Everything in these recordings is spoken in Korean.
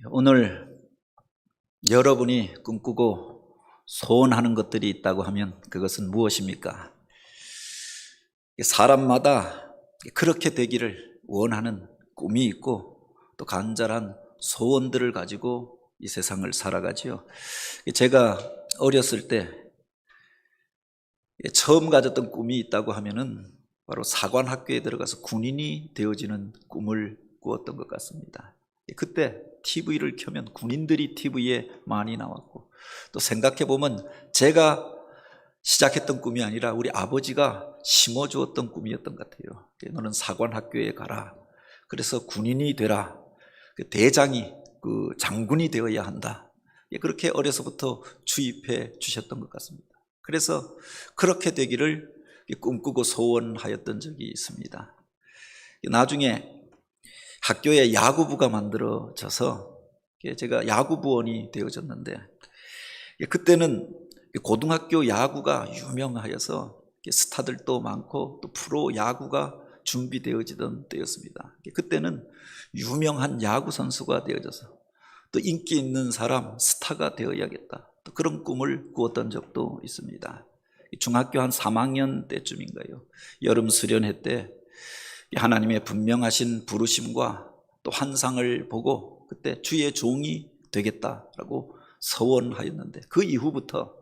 오늘 여러분이 꿈꾸고 소원하는 것들이 있다고 하면 그것은 무엇입니까? 사람마다 그렇게 되기를 원하는 꿈이 있고 또 간절한 소원들을 가지고 이 세상을 살아가지요. 제가 어렸을 때 처음 가졌던 꿈이 있다고 하면은 바로 사관학교에 들어가서 군인이 되어지는 꿈을 꾸었던 것 같습니다. 그때 TV를 켜면 군인들이 TV에 많이 나왔고, 또 생각해보면 제가 시작했던 꿈이 아니라 우리 아버지가 심어주었던 꿈이었던 것 같아요. 너는 사관학교에 가라. 그래서 군인이 되라. 대장이 장군이 되어야 한다. 그렇게 어려서부터 주입해 주셨던 것 같습니다. 그래서 그렇게 되기를 꿈꾸고 소원하였던 적이 있습니다. 나중에 학교에 야구부가 만들어져서 제가 야구부원이 되어졌는데, 그때는 고등학교 야구가 유명하여서 스타들도 많고 또 프로 야구가 준비되어지던 때였습니다. 그때는 유명한 야구 선수가 되어져서 또 인기 있는 사람, 스타가 되어야겠다, 또 그런 꿈을 꾸었던 적도 있습니다. 중학교 한 3학년 때쯤인가요? 여름 수련회 때 하나님의 분명하신 부르심과 또 환상을 보고 그때 주의 종이 되겠다라고 서원하였는데, 그 이후부터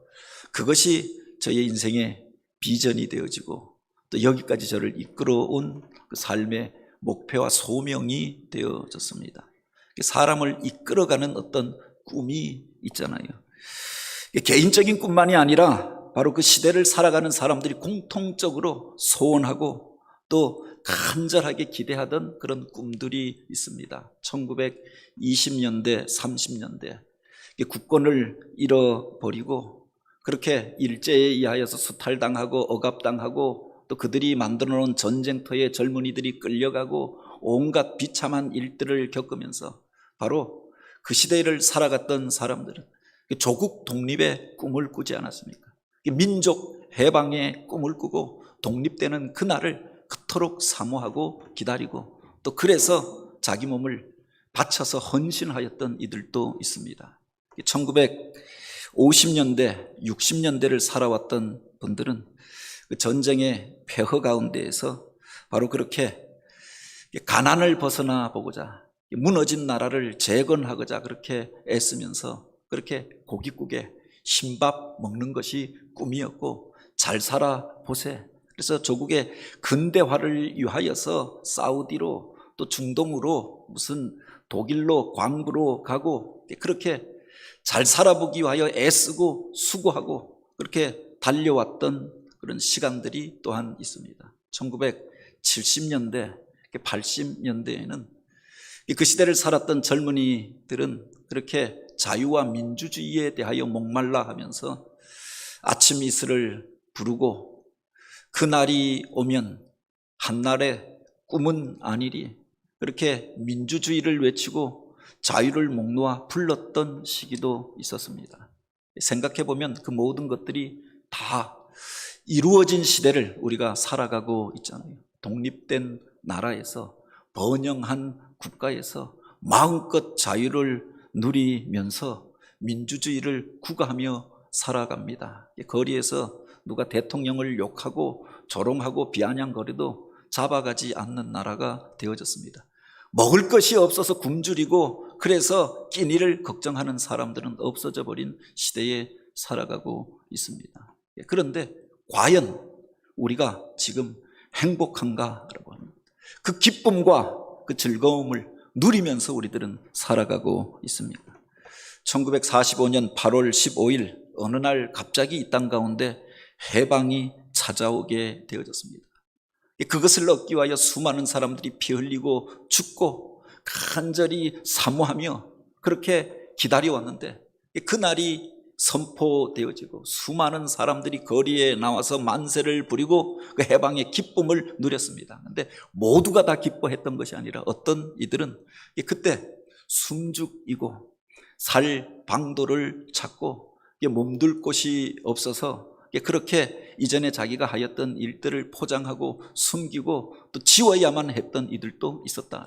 그것이 저의 인생의 비전이 되어지고 또 여기까지 저를 이끌어온 그 삶의 목표와 소명이 되어졌습니다. 사람을 이끌어가는 어떤 꿈이 있잖아요. 개인적인 꿈만이 아니라 바로 그 시대를 살아가는 사람들이 공통적으로 소원하고 또 간절하게 기대하던 그런 꿈들이 있습니다. 1920년대, 30년대 국권을 잃어버리고 그렇게 일제에 의하여서 수탈당하고 억압당하고 또 그들이 만들어 놓은 전쟁터에 젊은이들이 끌려가고 온갖 비참한 일들을 겪으면서 바로 그 시대를 살아갔던 사람들은 조국 독립의 꿈을 꾸지 않았습니까? 민족 해방의 꿈을 꾸고 독립되는 그날을 그토록 사모하고 기다리고 또 그래서 자기 몸을 바쳐서 헌신하였던 이들도 있습니다. 1950년대, 60년대를 살아왔던 분들은 그 전쟁의 폐허 가운데에서 바로 그렇게 가난을 벗어나 보고자, 무너진 나라를 재건하고자 그렇게 애쓰면서 그렇게 고깃국에 흰밥 먹는 것이 꿈이었고, 잘 살아 보세. 그래서 조국의 근대화를 위하여서 사우디로 또 중동으로 무슨 독일로 광부로 가고 그렇게 잘 살아보기 위하여 애쓰고 수고하고 그렇게 달려왔던 그런 시간들이 또한 있습니다. 1970년대, 80년대에는 그 시대를 살았던 젊은이들은 그렇게 자유와 민주주의에 대하여 목말라 하면서 아침 이슬을 부르고 그날이 오면 한날의 꿈은 아니리 그렇게 민주주의를 외치고 자유를 목 놓아 불렀던 시기도 있었습니다. 생각해보면 그 모든 것들이 다 이루어진 시대를 우리가 살아가고 있잖아요. 독립된 나라에서 번영한 국가에서 마음껏 자유를 누리면서 민주주의를 구가하며 살아갑니다. 거리에서 누가 대통령을 욕하고 조롱하고 비아냥거려도 잡아가지 않는 나라가 되어졌습니다. 먹을 것이 없어서 굶주리고 그래서 끼니를 걱정하는 사람들은 없어져 버린 시대에 살아가고 있습니다. 그런데 과연 우리가 지금 행복한가라고 하는 그 기쁨과 그 즐거움을 누리면서 우리들은 살아가고 있습니다. 1945년 8월 15일 어느 날 갑자기 이 땅 가운데 해방이 찾아오게 되어졌습니다. 그것을 얻기 위하여 수많은 사람들이 피 흘리고 죽고 간절히 사모하며 그렇게 기다려왔는데, 그날이 선포되어지고 수많은 사람들이 거리에 나와서 만세를 부리고 그 해방의 기쁨을 누렸습니다. 그런데 모두가 다 기뻐했던 것이 아니라 어떤 이들은 그때 숨죽이고 살 방도를 찾고 몸둘 곳이 없어서 그렇게 이전에 자기가 하였던 일들을 포장하고 숨기고 또 지워야만 했던 이들도 있었다.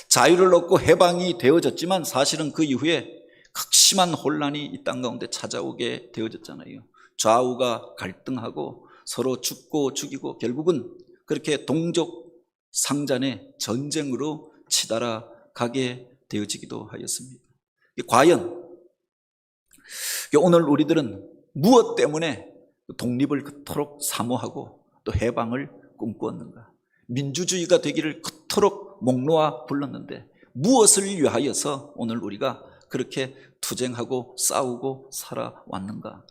자유를 얻고 해방이 되어졌지만 사실은 그 이후에 극심한 혼란이 이 땅 가운데 찾아오게 되어졌잖아요. 좌우가 갈등하고 서로 죽고 죽이고 결국은 그렇게 동족 상잔의 전쟁으로 치달아 가게 되어지기도 하였습니다. 과연 오늘 우리들은 무엇 때문에 독립을 그토록 사모하고 또 해방을 꿈꾸었는가? 민주주의가 되기를 그토록 목놓아 불렀는데 무엇을 위하여서 오늘 우리가 그렇게 투쟁하고 싸우고 살아왔는가?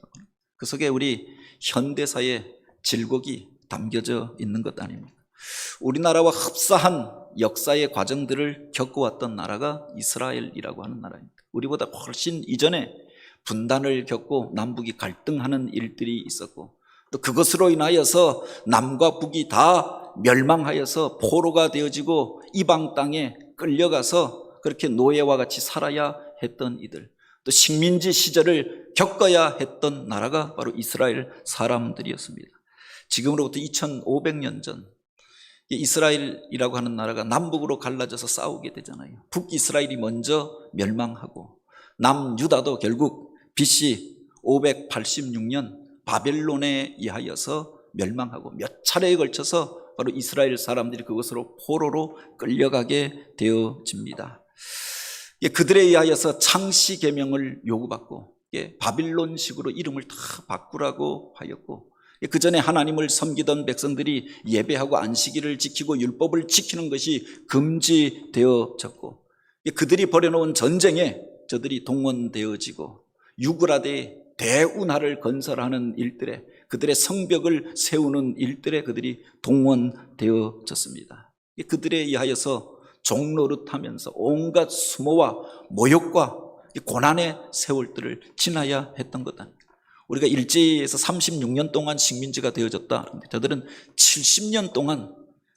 그 속에 우리 현대사의 질곡이 담겨져 있는 것 아닙니까? 우리나라와 흡사한 역사의 과정들을 겪어왔던 나라가 이스라엘이라고 하는 나라입니다. 우리보다 훨씬 이전에 분단을 겪고 남북이 갈등하는 일들이 있었고 또 그것으로 인하여서 남과 북이 다 멸망하여서 포로가 되어지고 이방 땅에 끌려가서 그렇게 노예와 같이 살아야 했던 이들, 또 식민지 시절을 겪어야 했던 나라가 바로 이스라엘 사람들이었습니다. 지금으로부터 2500년 전 이스라엘이라고 하는 나라가 남북으로 갈라져서 싸우게 되잖아요. 북이스라엘이 먼저 멸망하고 남유다도 결국 BC 586년 바벨론에 의하여서 멸망하고 몇 차례에 걸쳐서 바로 이스라엘 사람들이 그것으로 포로로 끌려가게 되어집니다. 그들에 의하여서 창시 계명을 요구받고 바빌론식으로 이름을 다 바꾸라고 하였고 그 전에 하나님을 섬기던 백성들이 예배하고 안식일을 지키고 율법을 지키는 것이 금지되어졌고 그들이 벌여놓은 전쟁에 저들이 동원되어지고 유그라데 대운하를 건설하는 일들에 그들의 성벽을 세우는 일들에 그들이 동원되어졌습니다. 그들에 의하여서 종노릇하면서 온갖 수모와 모욕과 고난의 세월들을 지나야 했던 것 아닙니까? 우리가 일제에서 36년 동안 식민지가 되어졌다. 저들은 70년 동안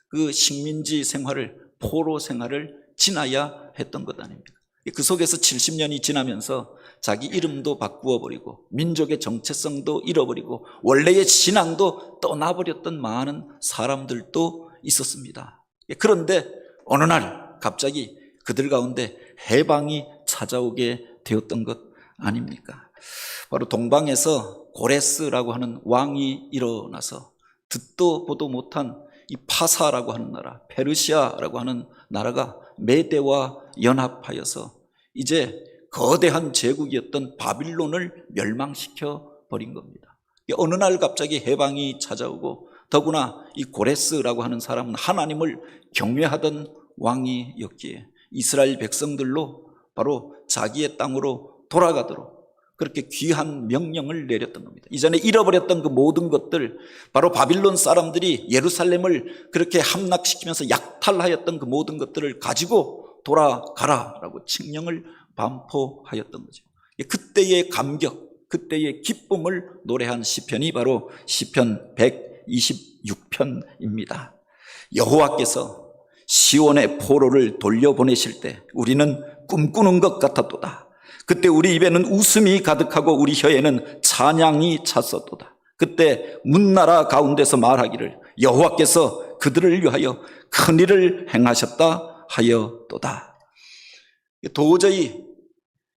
그 식민지 생활을, 포로 생활을 지나야 했던 것 아닙니까? 그 속에서 70년이 지나면서 자기 이름도 바꾸어버리고 민족의 정체성도 잃어버리고 원래의 신앙도 떠나버렸던 많은 사람들도 있었습니다. 그런데 어느 날 갑자기 그들 가운데 해방이 찾아오게 되었던 것 아닙니까? 바로 동방에서 고레스라고 하는 왕이 일어나서 듣도 보도 못한 이 파사라고 하는 나라, 페르시아라고 하는 나라가 메대와 연합하여서 이제 거대한 제국이었던 바빌론을 멸망시켜 버린 겁니다. 어느 날 갑자기 해방이 찾아오고 더구나 이 고레스라고 하는 사람은 하나님을 경외하던 왕이었기에 이스라엘 백성들로 바로 자기의 땅으로 돌아가도록 그렇게 귀한 명령을 내렸던 겁니다. 이전에 잃어버렸던 그 모든 것들, 바로 바빌론 사람들이 예루살렘을 그렇게 함락시키면서 약탈하였던 그 모든 것들을 가지고 돌아가라라고 칙령을 반포하였던 거죠. 그때의 감격, 그때의 기쁨을 노래한 시편이 바로 시편 126편입니다. 여호와께서 시온의 포로를 돌려보내실 때 우리는 꿈꾸는 것 같았도다. 그때 우리 입에는 웃음이 가득하고 우리 혀에는 찬양이 찼었도다. 그때 문나라 가운데서 말하기를 여호와께서 그들을 위하여 큰 일을 행하셨다 하여도다. 도저히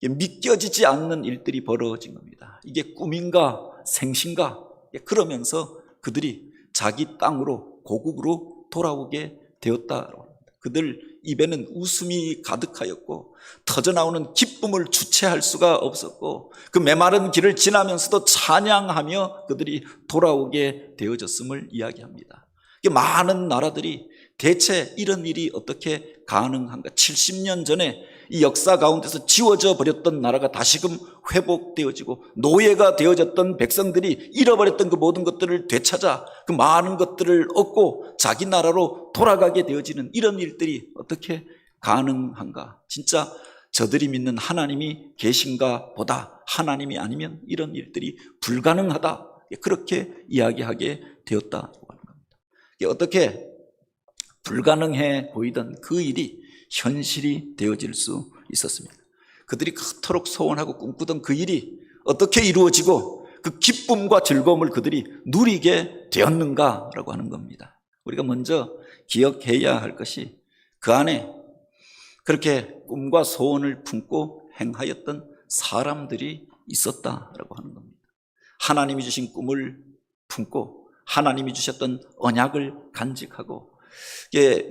믿겨지지 않는 일들이 벌어진 겁니다. 이게 꿈인가 생신가? 그러면서 그들이 자기 땅으로 고국으로 돌아오게 되었다고 합니다. 그들 입에는 웃음이 가득하였고 터져나오는 기쁨을 주체할 수가 없었고 그 메마른 길을 지나면서도 찬양하며 그들이 돌아오게 되어졌음을 이야기합니다. 많은 나라들이 대체 이런 일이 어떻게 가능한가? 70년 전에 이 역사 가운데서 지워져 버렸던 나라가 다시금 회복되어지고 노예가 되어졌던 백성들이 잃어버렸던 그 모든 것들을 되찾아 그 많은 것들을 얻고 자기 나라로 돌아가게 되어지는 이런 일들이 어떻게 가능한가? 진짜 저들이 믿는 하나님이 계신가 보다 하나님이 아니면 이런 일들이 불가능하다. 그렇게 이야기하게 되었다고 하는 겁니다. 어떻게 불가능해 보이던 그 일이 현실이 되어질 수 있었습니다. 그들이 그토록 소원하고 꿈꾸던 그 일이 어떻게 이루어지고 그 기쁨과 즐거움을 그들이 누리게 되었는가라고 하는 겁니다. 우리가 먼저 기억해야 할 것이 그 안에 그렇게 꿈과 소원을 품고 행하였던 사람들이 있었다라고 하는 겁니다. 하나님이 주신 꿈을 품고 하나님이 주셨던 언약을 간직하고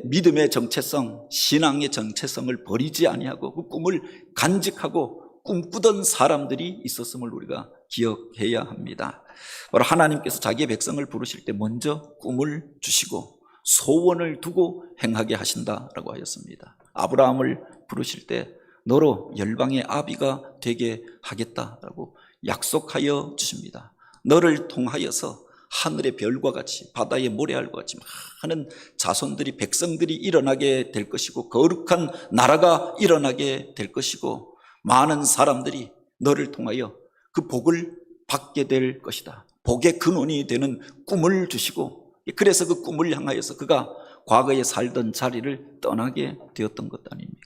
믿음의 정체성, 신앙의 정체성을 버리지 아니하고 그 꿈을 간직하고 꿈꾸던 사람들이 있었음을 우리가 기억해야 합니다. 바로 하나님께서 자기의 백성을 부르실 때 먼저 꿈을 주시고 소원을 두고 행하게 하신다라고 하였습니다. 아브라함을 부르실 때 너로 열방의 아비가 되게 하겠다라고 약속하여 주십니다. 너를 통하여서 하늘의 별과 같이 바다의 모래알과 같이 많은 자손들이 백성들이 일어나게 될 것이고 거룩한 나라가 일어나게 될 것이고 많은 사람들이 너를 통하여 그 복을 받게 될 것이다. 복의 근원이 되는 꿈을 주시고 그래서 그 꿈을 향하여서 그가 과거에 살던 자리를 떠나게 되었던 것 아닙니까?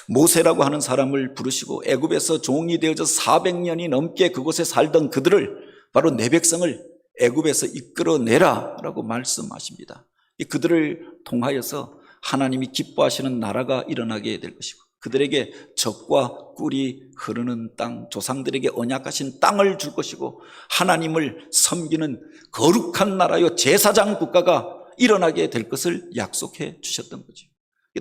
모세라고 하는 사람을 부르시고 애굽에서 종이 되어져 400년이 넘게 그곳에 살던 그들을 바로 내 백성을 애굽에서 이끌어내라 라고 말씀하십니다. 그들을 통하여서 하나님이 기뻐하시는 나라가 일어나게 될 것이고 그들에게 젖과 꿀이 흐르는 땅, 조상들에게 언약하신 땅을 줄 것이고 하나님을 섬기는 거룩한 나라요 제사장 국가가 일어나게 될 것을 약속해 주셨던 거죠.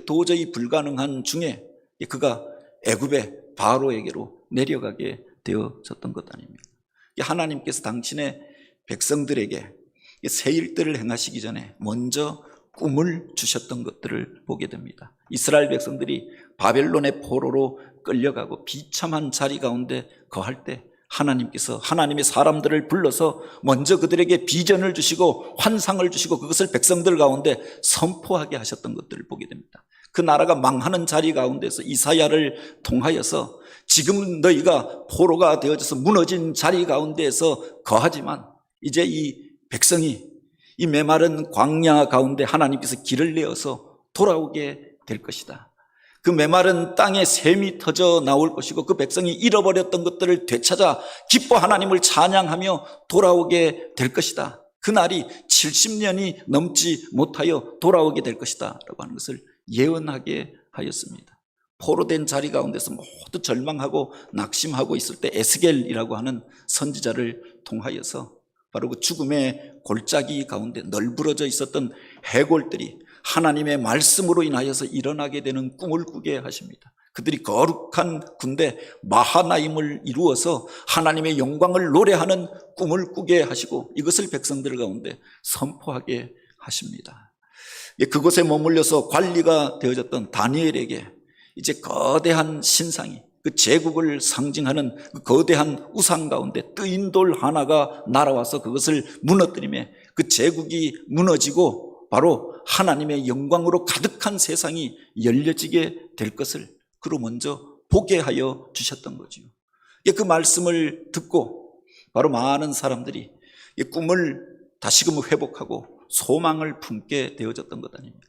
도저히 불가능한 중에 그가 애굽의 바로에게로 내려가게 되어졌던 것 아닙니까? 하나님께서 당신의 백성들에게 새 일들을 행하시기 전에 먼저 꿈을 주셨던 것들을 보게 됩니다. 이스라엘 백성들이 바벨론의 포로로 끌려가고 비참한 자리 가운데 거할 때 하나님께서 하나님의 사람들을 불러서 먼저 그들에게 비전을 주시고 환상을 주시고 그것을 백성들 가운데 선포하게 하셨던 것들을 보게 됩니다. 그 나라가 망하는 자리 가운데서 이사야를 통하여서 지금 너희가 포로가 되어져서 무너진 자리 가운데에서 거하지만 이제 이 백성이 이 메마른 광야 가운데 하나님께서 길을 내어서 돌아오게 될 것이다. 그 메마른 땅에 샘이 터져 나올 것이고 그 백성이 잃어버렸던 것들을 되찾아 기뻐 하나님을 찬양하며 돌아오게 될 것이다. 그날이 70년이 넘지 못하여 돌아오게 될 것이다 라고 하는 것을 예언하게 하였습니다. 포로된 자리 가운데서 모두 절망하고 낙심하고 있을 때 에스겔이라고 하는 선지자를 통하여서 바로 그 죽음의 골짜기 가운데 널브러져 있었던 해골들이 하나님의 말씀으로 인하여서 일어나게 되는 꿈을 꾸게 하십니다. 그들이 거룩한 군대 마하나임을 이루어서 하나님의 영광을 노래하는 꿈을 꾸게 하시고 이것을 백성들 가운데 선포하게 하십니다. 그곳에 머물려서 관리가 되어졌던 다니엘에게 이제 거대한 신상이 그 제국을 상징하는 그 거대한 우상 가운데 뜨인 돌 하나가 날아와서 그것을 무너뜨리며 그 제국이 무너지고 바로 하나님의 영광으로 가득한 세상이 열려지게 될 것을 그로 먼저 보게 하여 주셨던 거죠. 그 말씀을 듣고 바로 많은 사람들이 이 꿈을 다시금 회복하고 소망을 품게 되어졌던 것 아닙니까?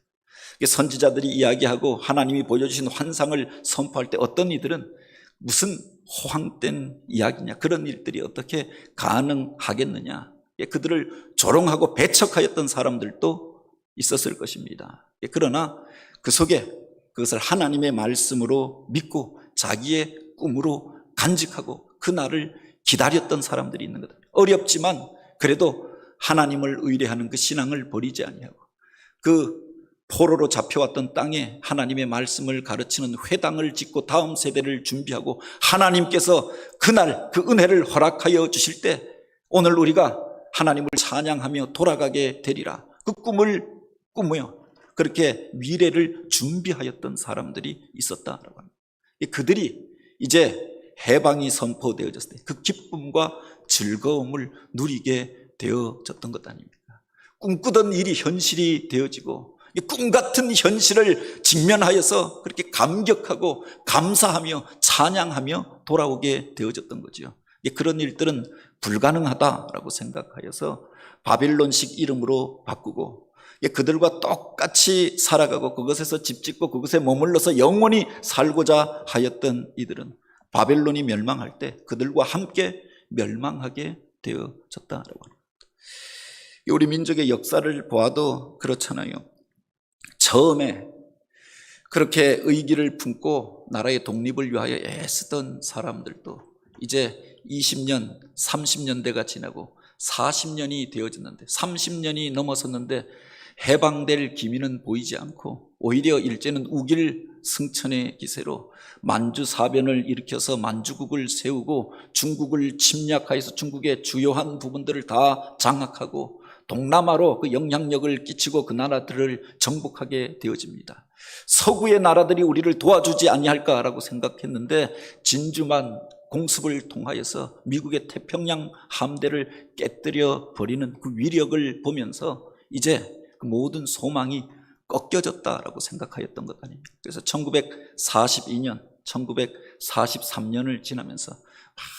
선지자들이 이야기하고 하나님이 보여주신 환상을 선포할 때 어떤 이들은 무슨 호황된 이야기냐, 그런 일들이 어떻게 가능하겠느냐, 그들을 조롱하고 배척하였던 사람들도 있었을 것입니다. 그러나 그 속에 그것을 하나님의 말씀으로 믿고 자기의 꿈으로 간직하고 그날을 기다렸던 사람들이 있는 거다. 어렵지만 그래도 하나님을 의뢰하는 그 신앙을 버리지 아니하고 그 포로로 잡혀왔던 땅에 하나님의 말씀을 가르치는 회당을 짓고 다음 세대를 준비하고 하나님께서 그날 그 은혜를 허락하여 주실 때 오늘 우리가 하나님을 찬양하며 돌아가게 되리라, 그 꿈을 꾸며 그렇게 미래를 준비하였던 사람들이 있었다라고 합니다. 그들이 이제 해방이 선포되어졌을 때 그 기쁨과 즐거움을 누리게 되어졌던 것 아닙니까? 꿈꾸던 일이 현실이 되어지고 꿈 같은 현실을 직면하여서 그렇게 감격하고 감사하며 찬양하며 돌아오게 되어졌던 거죠. 그런 일들은 불가능하다라고 생각하여서 바빌론식 이름으로 바꾸고 그들과 똑같이 살아가고 그것에서 집짓고 그것에 머물러서 영원히 살고자 하였던 이들은 바벨론이 멸망할 때 그들과 함께 멸망하게 되어졌다라고 합니다. 우리 민족의 역사를 보아도 그렇잖아요. 처음에 그렇게 의기를 품고 나라의 독립을 위하여 애쓰던 사람들도 이제 20년, 30년대가 지나고 40년이 되어졌는데, 30년이 넘어섰는데 해방될 기미는 보이지 않고 오히려 일제는 우길승천의 기세로 만주사변을 일으켜서 만주국을 세우고 중국을 침략하여서 중국의 주요한 부분들을 다 장악하고 동남아로 그 영향력을 끼치고 그 나라들을 정복하게 되어집니다. 서구의 나라들이 우리를 도와주지 아니할까라고 생각했는데 진주만 공습을 통하여서 미국의 태평양 함대를 깨뜨려 버리는 그 위력을 보면서 이제 그 모든 소망이 꺾여졌다라고 생각하였던 것 아닙니까? 그래서 1942년, 1943년을 지나면서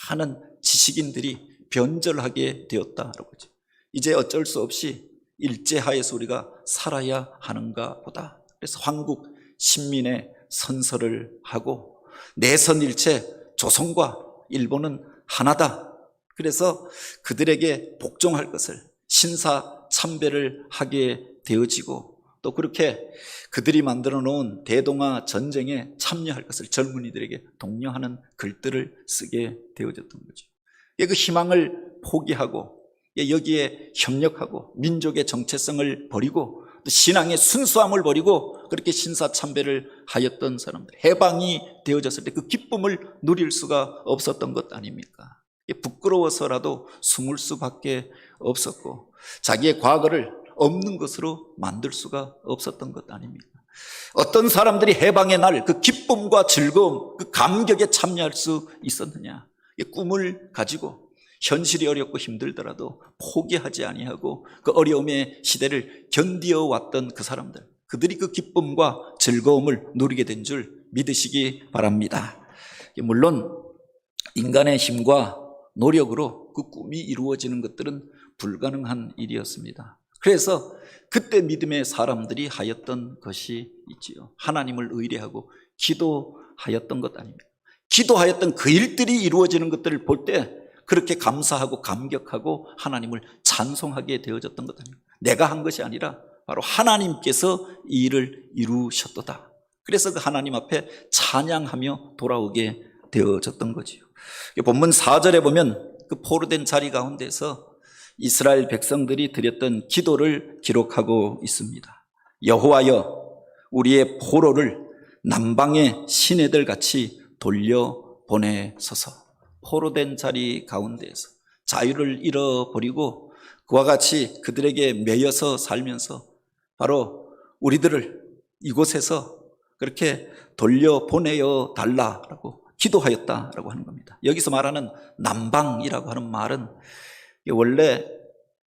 많은 지식인들이 변절하게 되었다라고 하죠. 이제 어쩔 수 없이 일제하에서 우리가 살아야 하는가 보다. 그래서 한국 신민의 선서를 하고 내선일체 조선과 일본은 하나다. 그래서 그들에게 복종할 것을 신사참배를 하게 되어지고 또 그렇게 그들이 만들어 놓은 대동아 전쟁에 참여할 것을 젊은이들에게 독려하는 글들을 쓰게 되어졌던 거죠. 그 희망을 포기하고 여기에 협력하고 민족의 정체성을 버리고 또 신앙의 순수함을 버리고 그렇게 신사참배를 하였던 사람들, 해방이 되어졌을 때 그 기쁨을 누릴 수가 없었던 것 아닙니까? 부끄러워서라도 숨을 수밖에 없었고 자기의 과거를 없는 것으로 만들 수가 없었던 것 아닙니까? 어떤 사람들이 해방의 날 그 기쁨과 즐거움, 그 감격에 참여할 수 있었느냐? 꿈을 가지고 현실이 어렵고 힘들더라도 포기하지 아니하고 그 어려움의 시대를 견디어 왔던 그 사람들, 그들이 그 기쁨과 즐거움을 누리게 된 줄 믿으시기 바랍니다. 물론 인간의 힘과 노력으로 그 꿈이 이루어지는 것들은 불가능한 일이었습니다. 그래서 그때 믿음의 사람들이 하였던 것이 있지요. 하나님을 의뢰하고 기도하였던 것 아닙니까? 기도하였던 그 일들이 이루어지는 것들을 볼 때 그렇게 감사하고 감격하고 하나님을 찬송하게 되어졌던 것 아닙니까? 내가 한 것이 아니라 바로 하나님께서 이 일을 이루셨도다. 그래서 그 하나님 앞에 찬양하며 돌아오게 되어졌던 거지요. 본문 4절에 보면 그 포로된 자리 가운데서 이스라엘 백성들이 드렸던 기도를 기록하고 있습니다. 여호와여, 우리의 포로를 남방의 시내들 같이 돌려보내소서. 포로된 자리 가운데에서 자유를 잃어버리고 그와 같이 그들에게 매여서 살면서 바로 우리들을 이곳에서 그렇게 돌려보내어 달라라고 기도하였다라고 하는 겁니다. 여기서 말하는 남방이라고 하는 말은 원래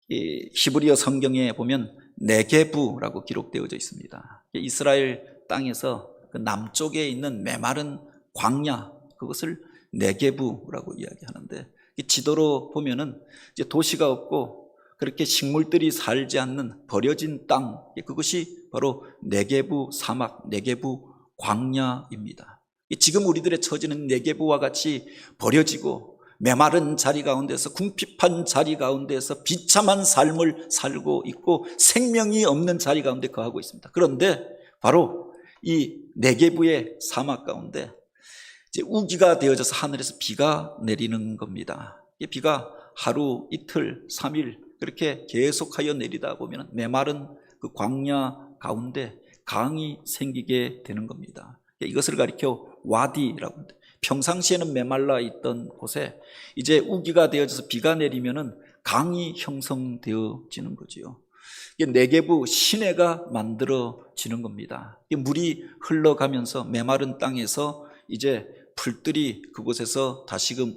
히브리어 성경에 보면 네게부라고 기록되어져 있습니다. 이스라엘 땅에서 그 남쪽에 있는 메마른 광야, 그것을 네게부라고 이야기하는데 지도로 보면은 이제 도시가 없고 그렇게 식물들이 살지 않는 버려진 땅, 그것이 바로 네게부 사막, 네게부 광야입니다. 지금 우리들의 처지는 네게부와 같이 버려지고 메마른 자리 가운데서 궁핍한 자리 가운데서 비참한 삶을 살고 있고 생명이 없는 자리 가운데 거하고 있습니다. 그런데 바로 이 네게부의 사막 가운데 이제 우기가 되어져서 하늘에서 비가 내리는 겁니다. 이 비가 하루, 이틀, 3일 그렇게 계속하여 내리다 보면 메마른 그 광야 가운데 강이 생기게 되는 겁니다. 이것을 가리켜 와디라고 합니다. 평상시에는 메말라 있던 곳에 이제 우기가 되어져서 비가 내리면은 강이 형성되어지는 거지요. 네게부 시내가 만들어지는 겁니다. 물이 흘러가면서 메마른 땅에서 이제 풀들이 그곳에서 다시금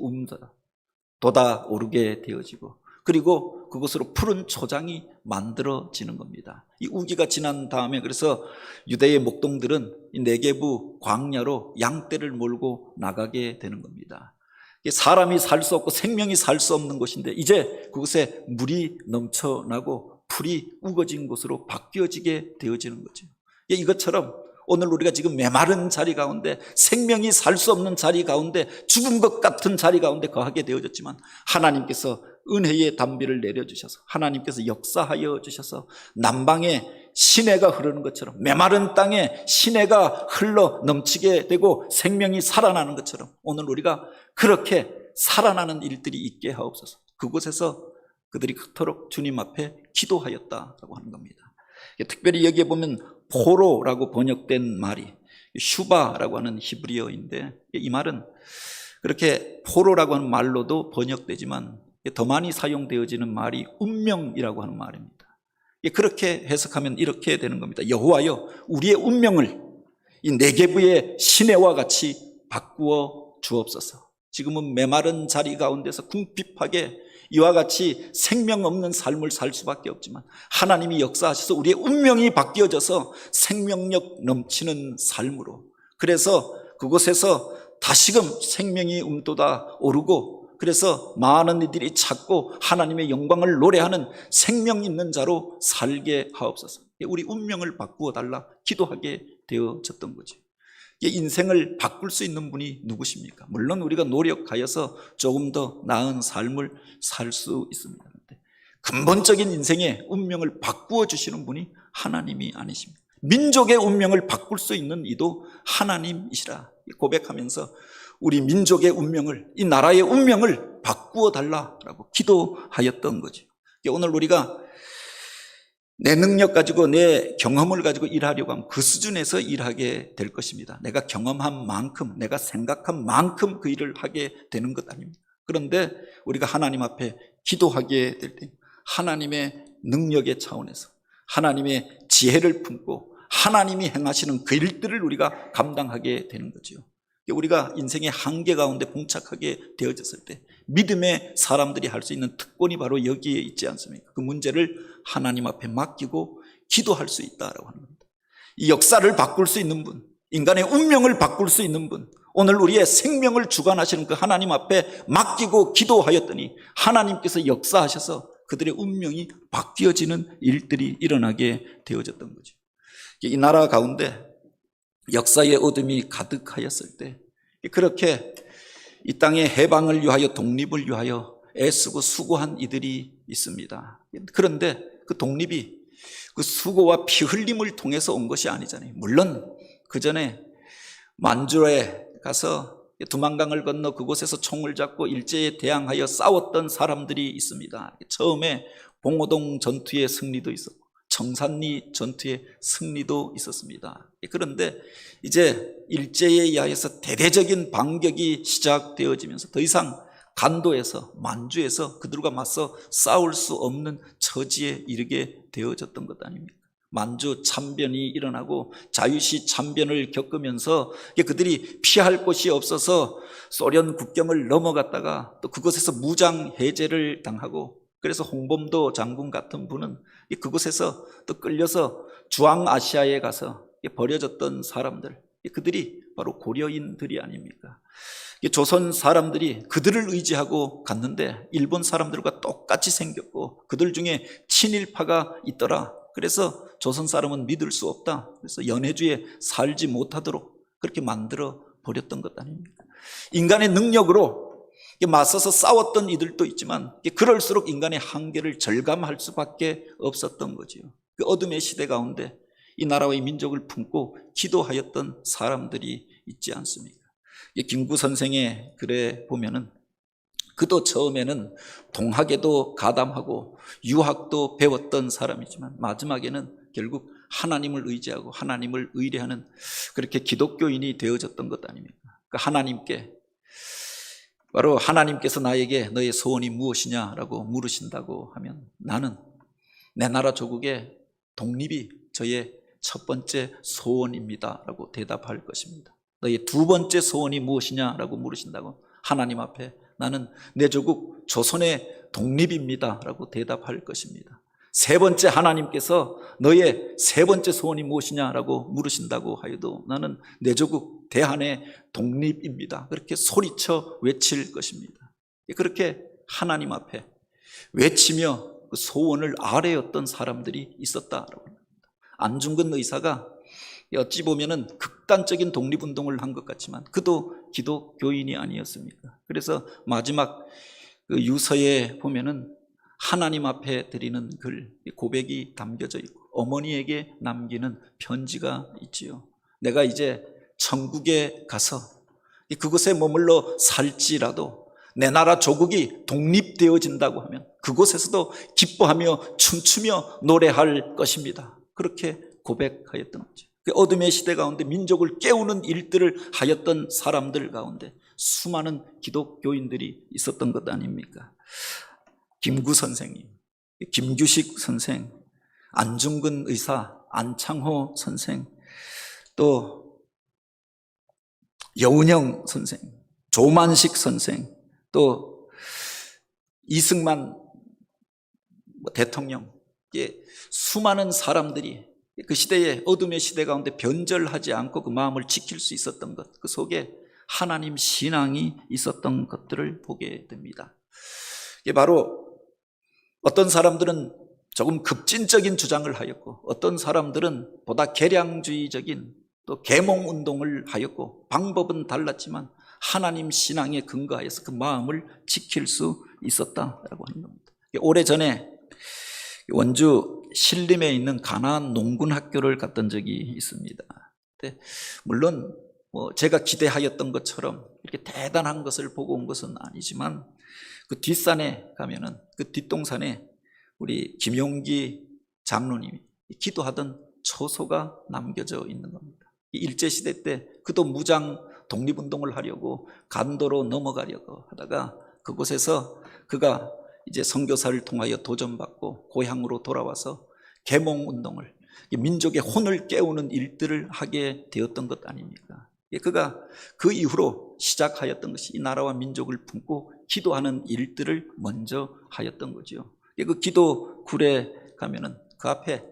돋아오르게 되어지고 그리고 그곳으로 푸른 초장이 만들어지는 겁니다. 이 우기가 지난 다음에 그래서 유대의 목동들은 이 네게부 광야로 양떼를 몰고 나가게 되는 겁니다. 사람이 살 수 없고 생명이 살 수 없는 곳인데 이제 그곳에 물이 넘쳐나고 풀이 우거진 곳으로 바뀌어지게 되어지는 거죠. 이것처럼 오늘 우리가 지금 메마른 자리 가운데 생명이 살 수 없는 자리 가운데 죽은 것 같은 자리 가운데 거하게 되어졌지만 하나님께서 은혜의 단비를 내려주셔서 하나님께서 역사하여 주셔서 남방의 시내가 흐르는 것처럼, 메마른 땅에 시내가 흘러 넘치게 되고 생명이 살아나는 것처럼 오늘 우리가 그렇게 살아나는 일들이 있게 하옵소서. 그곳에서 그들이 그토록 주님 앞에 기도하였다라고 하는 겁니다. 특별히 여기에 보면 포로라고 번역된 말이 슈바라고 하는 히브리어인데, 이 말은 그렇게 포로라고 하는 말로도 번역되지만 더 많이 사용되어지는 말이 운명이라고 하는 말입니다. 그렇게 해석하면 이렇게 되는 겁니다. 여호와여, 우리의 운명을 이 네게브의 시내와 같이 바꾸어 주옵소서. 지금은 메마른 자리 가운데서 궁핍하게 이와 같이 생명 없는 삶을 살 수밖에 없지만 하나님이 역사하셔서 우리의 운명이 바뀌어져서 생명력 넘치는 삶으로, 그래서 그곳에서 다시금 생명이 움돋아 오르고, 그래서 많은 이들이 찾고 하나님의 영광을 노래하는 생명 있는 자로 살게 하옵소서. 우리 운명을 바꾸어 달라 기도하게 되어졌던 거죠. 인생을 바꿀 수 있는 분이 누구십니까? 물론 우리가 노력하여서 조금 더 나은 삶을 살 수 있습니다. 근본적인 인생의 운명을 바꾸어 주시는 분이 하나님이 아니십니까? 민족의 운명을 바꿀 수 있는 이도 하나님이시라 고백하면서 우리 민족의 운명을, 이 나라의 운명을 바꾸어 달라라고 기도하였던 거죠. 오늘 우리가 내 능력 가지고, 내 경험을 가지고 일하려고 하면 그 수준에서 일하게 될 것입니다. 내가 경험한 만큼, 내가 생각한 만큼 그 일을 하게 되는 것 아닙니다. 그런데 우리가 하나님 앞에 기도하게 될 때 하나님의 능력의 차원에서 하나님의 지혜를 품고 하나님이 행하시는 그 일들을 우리가 감당하게 되는 거죠. 우리가 인생의 한계 가운데 봉착하게 되어졌을 때 믿음의 사람들이 할 수 있는 특권이 바로 여기에 있지 않습니까? 그 문제를 하나님 앞에 맡기고 기도할 수 있다라고 하는 겁니다. 이 역사를 바꿀 수 있는 분, 인간의 운명을 바꿀 수 있는 분, 오늘 우리의 생명을 주관하시는 그 하나님 앞에 맡기고 기도하였더니 하나님께서 역사하셔서 그들의 운명이 바뀌어지는 일들이 일어나게 되어졌던 거죠. 이 나라 가운데 역사의 어둠이 가득하였을 때 그렇게 이 땅의 해방을 위하여, 독립을 위하여 애쓰고 수고한 이들이 있습니다. 그런데 그 독립이 그 수고와 피 흘림을 통해서 온 것이 아니잖아요. 물론 그 전에 만주에 가서 두만강을 건너 그곳에서 총을 잡고 일제에 대항하여 싸웠던 사람들이 있습니다. 처음에 봉오동 전투의 승리도 있었고 청산리 전투의 승리도 있었습니다. 그런데 이제 일제에 의하여서 대대적인 반격이 시작되어지면서 더 이상 간도에서, 만주에서 그들과 맞서 싸울 수 없는 처지에 이르게 되어졌던 것 아닙니까? 만주 참변이 일어나고 자유시 참변을 겪으면서 그들이 피할 곳이 없어서 소련 국경을 넘어갔다가 또 그곳에서 무장 해제를 당하고, 그래서 홍범도 장군 같은 분은 그곳에서 또 끌려서 주앙아시아에 가서 버려졌던 사람들, 그들이 바로 고려인들이 아닙니까? 조선 사람들이 그들을 의지하고 갔는데 일본 사람들과 똑같이 생겼고 그들 중에 친일파가 있더라. 그래서 조선 사람은 믿을 수 없다. 그래서 연해주에 살지 못하도록 그렇게 만들어 버렸던 것 아닙니까? 인간의 능력으로 맞서서 싸웠던 이들도 있지만 그럴수록 인간의 한계를 절감할 수밖에 없었던 거지요. 그 어둠의 시대 가운데 이 나라와 이 민족을 품고 기도하였던 사람들이 있지 않습니까? 김구 선생의 글에 보면은 그도 처음에는 동학에도 가담하고 유학도 배웠던 사람이지만 마지막에는 결국 하나님을 의지하고 하나님을 의뢰하는 그렇게 기독교인이 되어졌던 것 아닙니까? 그 하나님께, 바로 하나님께서 나에게 너의 소원이 무엇이냐라고 물으신다고 하면 나는 내 나라 조국의 독립이 저의 첫 번째 소원입니다 라고 대답할 것입니다. 너의 두 번째 소원이 무엇이냐라고 물으신다고 하나님 앞에 나는 내 조국 조선의 독립입니다 라고 대답할 것입니다. 세 번째 하나님께서 너의 세 번째 소원이 무엇이냐라고 물으신다고 하여도 나는 내 조국 대한의 독립입니다. 그렇게 소리쳐 외칠 것입니다. 그렇게 하나님 앞에 외치며 그 소원을 아뢰었던 사람들이 있었다라고 합니다. 안중근 의사가 어찌 보면은 극단적인 독립운동을 한 것 같지만 그도 기독교인이 아니었습니까? 그래서 마지막 그 유서에 보면은 하나님 앞에 드리는 글, 고백이 담겨져 있고 어머니에게 남기는 편지가 있지요. 내가 이제 천국에 가서 그곳에 머물러 살지라도 내 나라 조국이 독립되어진다고 하면 그곳에서도 기뻐하며 춤추며 노래할 것입니다. 그렇게 고백하였던 거죠. 어둠의 시대 가운데 민족을 깨우는 일들을 하였던 사람들 가운데 수많은 기독교인들이 있었던 것 아닙니까? 김구 선생님, 김규식 선생, 안중근 의사, 안창호 선생, 또 여운형 선생, 조만식 선생, 또 이승만 대통령, 수많은 사람들이 그 시대에 어둠의 시대 가운데 변절하지 않고 그 마음을 지킬 수 있었던 것, 그 속에 하나님 신앙이 있었던 것들을 보게 됩니다. 이게 바로 어떤 사람들은 조금 급진적인 주장을 하였고 어떤 사람들은 보다 개량주의적인 또 계몽운동을 하였고 방법은 달랐지만 하나님 신앙에 근거하여서 그 마음을 지킬 수 있었다라고 하는 겁니다. 오래전에 원주 신림에 있는 가나안 농군학교를 갔던 적이 있습니다. 물론 제가 기대하였던 것처럼 이렇게 대단한 것을 보고 온 것은 아니지만 그 뒷산에 가면은 그 뒷동산에 우리 김용기 장로님이 기도하던 처소가 남겨져 있는 겁니다. 일제시대 때 그도 무장 독립운동을 하려고 간도로 넘어가려고 하다가 그곳에서 그가 이제 선교사를 통하여 도전받고 고향으로 돌아와서 계몽운동을, 민족의 혼을 깨우는 일들을 하게 되었던 것 아닙니까? 그가 그 이후로 시작하였던 것이 이 나라와 민족을 품고 기도하는 일들을 먼저 하였던 거죠. 그 기도 굴에 가면은 그 앞에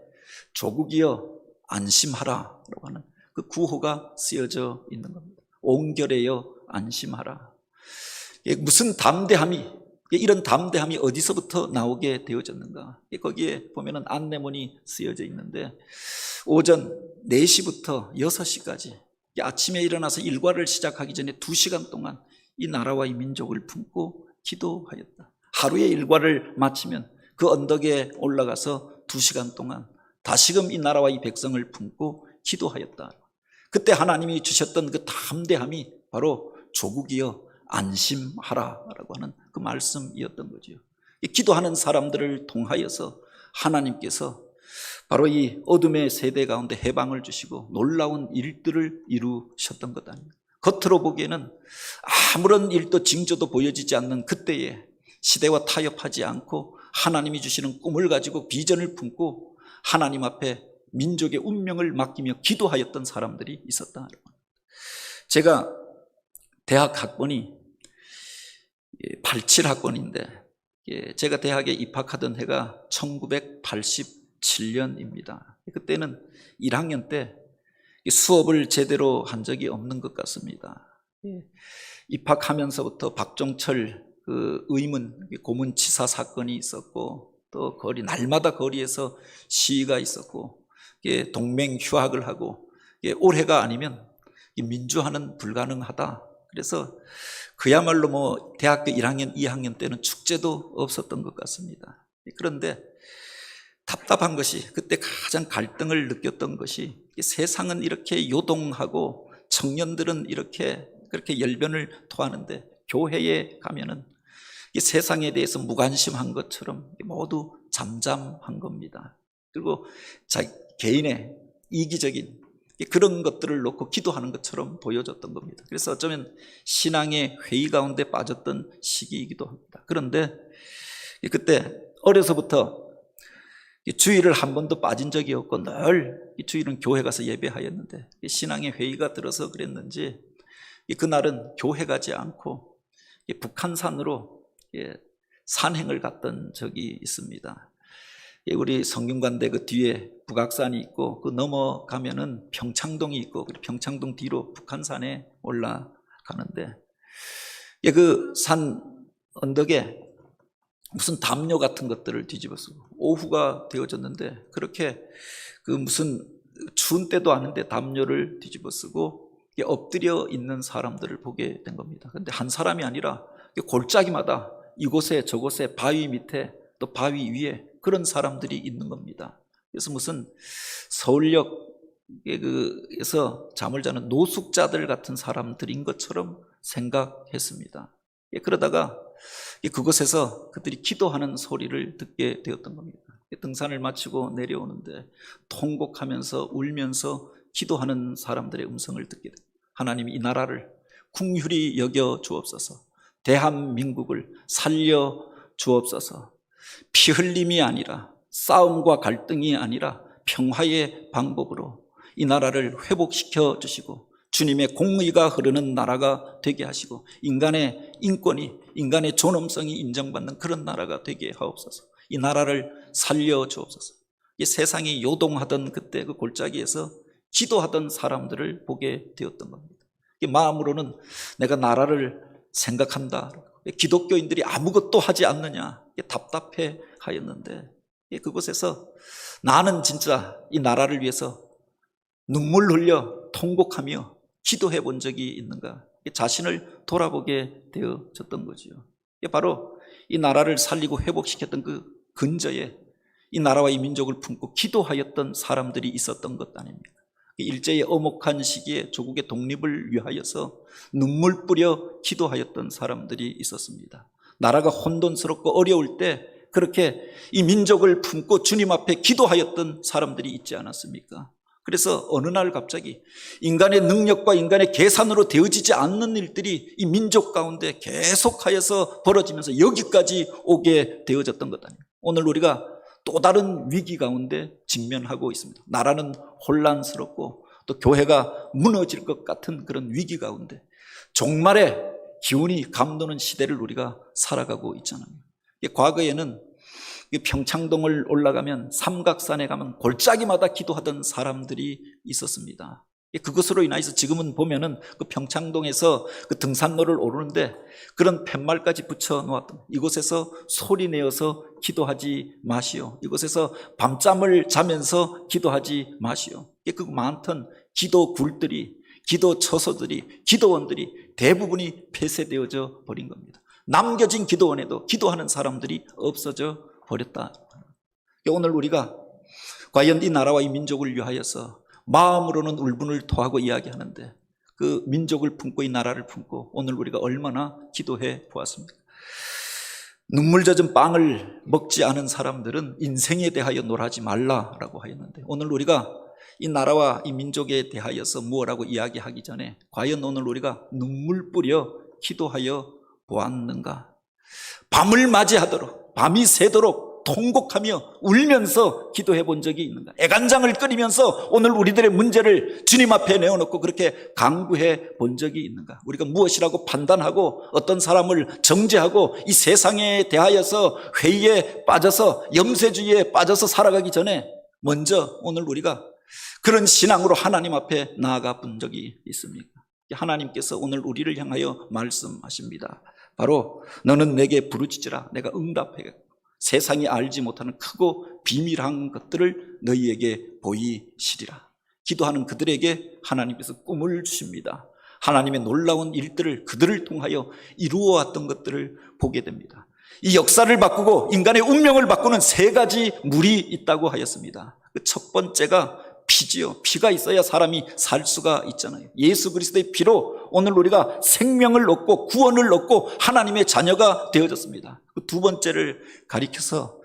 조국이여 안심하라라고 하는 그 구호가 쓰여져 있는 겁니다. 옹결하여 안심하라. 무슨 담대함이, 이런 담대함이 어디서부터 나오게 되어졌는가? 거기에 보면은 안내문이 쓰여져 있는데 오전 4시부터 6시까지 아침에 일어나서 일과를 시작하기 전에 2시간 동안 이 나라와 이 민족을 품고 기도하였다. 하루의 일과를 마치면 그 언덕에 올라가서 2시간 동안 다시금 이 나라와 이 백성을 품고 기도하였다. 그때 하나님이 주셨던 그 담대함이 바로 조국이여 안심하라라고 하는 그 말씀이었던 거죠. 기도하는 사람들을 통하여서 하나님께서 바로 이 어둠의 세대 가운데 해방을 주시고 놀라운 일들을 이루셨던 것 아닙니까? 겉으로 보기에는 아무런 일도 징조도 보여지지 않는 그때에 시대와 타협하지 않고 하나님이 주시는 꿈을 가지고 비전을 품고 하나님 앞에 민족의 운명을 맡기며 기도하였던 사람들이 있었다. 제가 대학 학번이 87학번인데 제가 대학에 입학하던 해가 1987년입니다. 그때는 1학년 때 수업을 제대로 한 적이 없는 것 같습니다. 입학하면서부터 박종철 그 의문 고문치사 사건이 있었고 또 날마다 거리에서 시위가 있었고 동맹 휴학을 하고 올해가 아니면 민주화는 불가능하다. 그래서 그야말로 대학교 1학년, 2학년 때는 축제도 없었던 것 같습니다. 그런데 답답한 것이 그때 가장 갈등을 느꼈던 것이 세상은 이렇게 요동하고 청년들은 이렇게 그렇게 열변을 토하는데 교회에 가면은 세상에 대해서 무관심한 것처럼 모두 잠잠한 겁니다. 그리고 개인의 이기적인 그런 것들을 놓고 기도하는 것처럼 보여졌던 겁니다. 그래서 어쩌면 신앙의 회의 가운데 빠졌던 시기이기도 합니다. 그런데 그때 어려서부터 주일을 한 번도 빠진 적이 없고 늘 주일은 교회 가서 예배하였는데 신앙의 회의가 들어서 그랬는지 그날은 교회 가지 않고 북한산으로 산행을 갔던 적이 있습니다. 우리 성균관대 그 뒤에 북악산이 있고 그 넘어가면은 평창동이 있고 평창동 뒤로 북한산에 올라가는데 그 산 언덕에 무슨 담요 같은 것들을 뒤집어 쓰고 오후가 되어졌는데 그렇게 그 무슨 추운 때도 아닌데 담요를 뒤집어 쓰고 엎드려 있는 사람들을 보게 된 겁니다. 그런데 한 사람이 아니라 골짜기마다 이곳에 저곳에 바위 밑에 또 바위 위에 그런 사람들이 있는 겁니다. 그래서 무슨 서울역에서 잠을 자는 노숙자들 같은 사람들인 것처럼 생각했습니다. 그러다가 그곳에서 그들이 기도하는 소리를 듣게 되었던 겁니다. 등산을 마치고 내려오는데 통곡하면서 울면서 기도하는 사람들의 음성을 듣게 됩니다. 하나님, 이 나라를 긍휼히 여겨 주옵소서. 대한민국을 살려 주옵소서. 피 흘림이 아니라, 싸움과 갈등이 아니라 평화의 방법으로 이 나라를 회복시켜 주시고 주님의 공의가 흐르는 나라가 되게 하시고 인간의 인권이, 인간의 존엄성이 인정받는 그런 나라가 되게 하옵소서. 이 나라를 살려 주옵소서. 이 세상이 요동하던 그때 그 골짜기에서 기도하던 사람들을 보게 되었던 겁니다. 마음으로는 내가 나라를 생각한다. 기독교인들이 아무것도 하지 않느냐 답답해 하였는데, 그곳에서 나는 진짜 이 나라를 위해서 눈물 흘려 통곡하며 기도해 본 적이 있는가, 자신을 돌아보게 되어졌던 거죠. 바로 이 나라를 살리고 회복시켰던 그 근저에 이 나라와 이 민족을 품고 기도하였던 사람들이 있었던 것 아닙니까? 일제의 엄혹한 시기에 조국의 독립을 위하여서 눈물 뿌려 기도하였던 사람들이 있었습니다. 나라가 혼돈스럽고 어려울 때 그렇게 이 민족을 품고 주님 앞에 기도하였던 사람들이 있지 않았습니까? 그래서 어느 날 갑자기 인간의 능력과 인간의 계산으로 되어지지 않는 일들이 이 민족 가운데 계속하여서 벌어지면서 여기까지 오게 되어졌던 것 아닙니까? 오늘 우리가 또 다른 위기 가운데 직면하고 있습니다. 나라는 혼란스럽고 또 교회가 무너질 것 같은 그런 위기 가운데 종말의 기운이 감도는 시대를 우리가 살아가고 있잖아요. 과거에는 평창동을 올라가면 삼각산에 가면 골짜기마다 기도하던 사람들이 있었습니다. 그것으로 인해서 지금은 보면은 그 평창동에서 그 등산로를 오르는데 그런 팻말까지 붙여 놓았던, 이곳에서 소리 내어서 기도하지 마시오. 이곳에서 밤잠을 자면서 기도하지 마시오. 그 많던 기도 굴들이, 기도 처소들이, 기도원들이 대부분이 폐쇄되어져 버린 겁니다. 남겨진 기도원에도 기도하는 사람들이 없어져 버렸다. 오늘 우리가 과연 이 나라와 이 민족을 위하여서 마음으로는 울분을 토하고 이야기하는데 그 민족을 품고 이 나라를 품고 오늘 우리가 얼마나 기도해 보았습니까? 눈물 젖은 빵을 먹지 않은 사람들은 인생에 대하여 놀하지 말라라고 하였는데, 오늘 우리가 이 나라와 이 민족에 대하여서 무엇라고 이야기하기 전에 과연 오늘 우리가 눈물 뿌려 기도하여 보았는가? 밤을 맞이하도록, 밤이 새도록 통곡하며 울면서 기도해 본 적이 있는가? 애간장을 끓이면서 오늘 우리들의 문제를 주님 앞에 내어놓고 그렇게 간구해 본 적이 있는가? 우리가 무엇이라고 판단하고 어떤 사람을 정죄하고 이 세상에 대하여서 회의에 빠져서 염세주의에 빠져서 살아가기 전에 먼저 오늘 우리가 그런 신앙으로 하나님 앞에 나아가 본 적이 있습니까? 하나님께서 오늘 우리를 향하여 말씀하십니다. 바로 너는 내게 부르짖으라 내가 응답하겠고 세상이 알지 못하는 크고 비밀한 것들을 너희에게 보이시리라. 기도하는 그들에게 하나님께서 꿈을 주십니다. 하나님의 놀라운 일들을 그들을 통하여 이루어왔던 것들을 보게 됩니다. 이 역사를 바꾸고 인간의 운명을 바꾸는 세 가지 물이 있다고 하였습니다. 그 첫 번째가 피지요. 피가 있어야 사람이 살 수가 있잖아요. 예수 그리스도의 피로 오늘 우리가 생명을 얻고 구원을 얻고 하나님의 자녀가 되어졌습니다. 그 두 번째를 가리켜서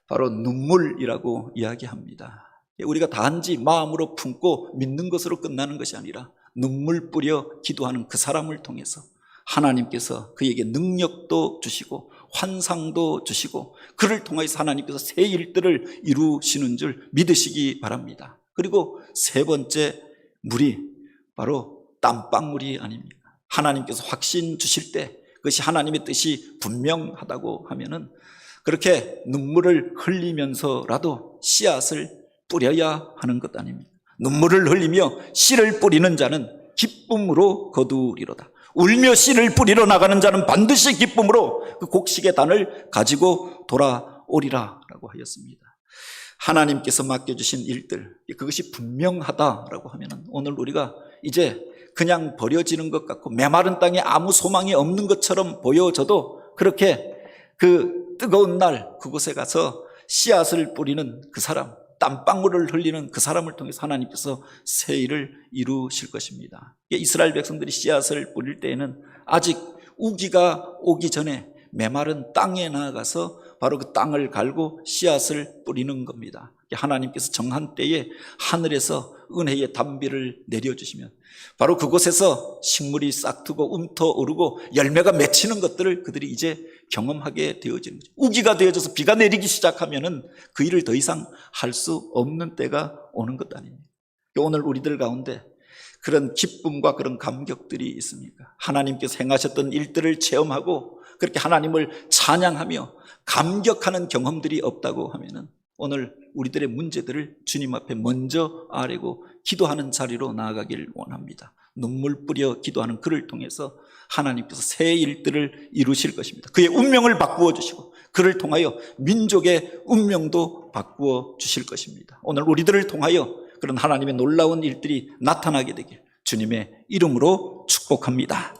바로 눈물이라고 이야기합니다. 우리가 단지 마음으로 품고 믿는 것으로 끝나는 것이 아니라 눈물 뿌려 기도하는 그 사람을 통해서 하나님께서 그에게 능력도 주시고 환상도 주시고 그를 통해서 하나님께서 새 일들을 이루시는 줄 믿으시기 바랍니다. 그리고 세 번째 물이 바로 땀방울이 아닙니까? 하나님께서 확신 주실 때 그것이 하나님의 뜻이 분명하다고 하면은 그렇게 눈물을 흘리면서라도 씨앗을 뿌려야 하는 것 아닙니까? 눈물을 흘리며 씨를 뿌리는 자는 기쁨으로 거두리로다. 울며 씨를 뿌리러 나가는 자는 반드시 기쁨으로 그 곡식의 단을 가지고 돌아오리라 라고 하였습니다. 하나님께서 맡겨주신 일들, 그것이 분명하다라고 하면 오늘 우리가 이제 그냥 버려지는 것 같고 메마른 땅에 아무 소망이 없는 것처럼 보여져도 그렇게 그 뜨거운 날 그곳에 가서 씨앗을 뿌리는 그 사람, 땀방울을 흘리는 그 사람을 통해서 하나님께서 새 일을 이루실 것입니다. 이스라엘 백성들이 씨앗을 뿌릴 때에는 아직 우기가 오기 전에 메마른 땅에 나아가서 바로 그 땅을 갈고 씨앗을 뿌리는 겁니다. 하나님께서 정한 때에 하늘에서 은혜의 단비를 내려주시면 바로 그곳에서 식물이 싹트고 움터오르고 열매가 맺히는 것들을 그들이 이제 경험하게 되어지는 거죠. 우기가 되어져서 비가 내리기 시작하면은 그 일을 더 이상 할 수 없는 때가 오는 것 아닙니까? 오늘 우리들 가운데 그런 기쁨과 그런 감격들이 있습니까? 하나님께서 행하셨던 일들을 체험하고 그렇게 하나님을 찬양하며 감격하는 경험들이 없다고 하면은 오늘 우리들의 문제들을 주님 앞에 먼저 아뢰고 기도하는 자리로 나아가길 원합니다. 눈물 뿌려 기도하는 그를 통해서 하나님께서 새 일들을 이루실 것입니다. 그의 운명을 바꾸어 주시고 그를 통하여 민족의 운명도 바꾸어 주실 것입니다. 오늘 우리들을 통하여 그런 하나님의 놀라운 일들이 나타나게 되길 주님의 이름으로 축복합니다.